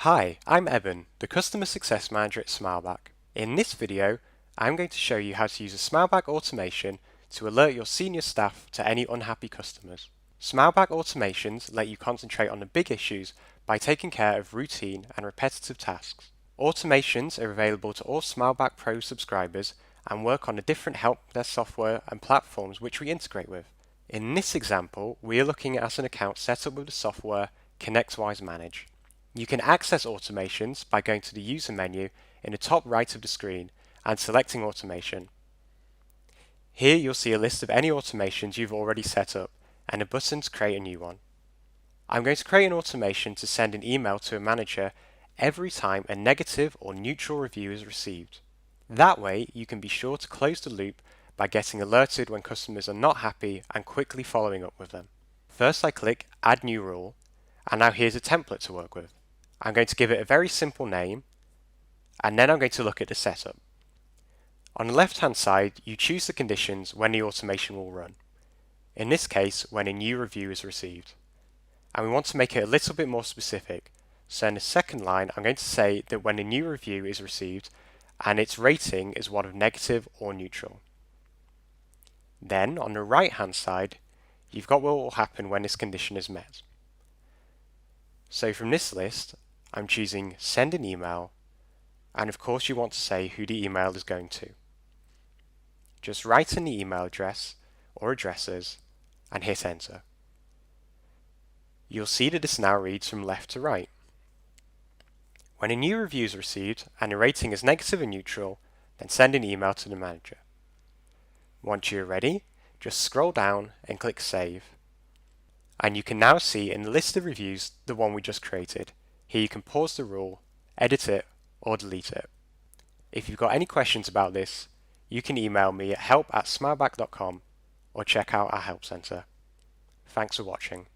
Hi, I'm Eben, the Customer Success Manager at Smileback. In this video, I'm going to show you how to use a Smileback automation to alert your senior staff to any unhappy customers. Smileback automations let you concentrate on the big issues by taking care of routine and repetitive tasks. Automations are available to all Smileback Pro subscribers and work on the different help desk software and platforms which we integrate with. In this example, we are looking at an account set up with the software ConnectWise Manage. You can access automations by going to the user menu in the top right of the screen and selecting automation. Here you'll see a list of any automations you've already set up and a button to create a new one. I'm going to create an automation to send an email to a manager every time a negative or neutral review is received. That way you can be sure to close the loop by getting alerted when customers are not happy and quickly following up with them. First I click Add New Rule, and now here's a template to work with. I'm going to give it a very simple name, and then I'm going to look at the setup. On the left hand side, you choose the conditions when the automation will run. In this case, when a new review is received. And we want to make it a little bit more specific. So in the second line, I'm going to say that when a new review is received and its rating is one of negative or neutral. Then on the right hand side, you've got what will happen when this condition is met. So from this list, I'm choosing send an email, and of course you want to say who the email is going to. Just write in the email address or addresses and hit enter. You'll see that this now reads from left to right. When a new review is received and the rating is negative or neutral, then send an email to the manager. Once you're ready, just scroll down and click Save. And you can now see in the list of reviews the one we just created. Here you can pause the rule, edit it, or delete it. If you've got any questions about this, you can email me at help@smileback.com or check out our help center. Thanks for watching.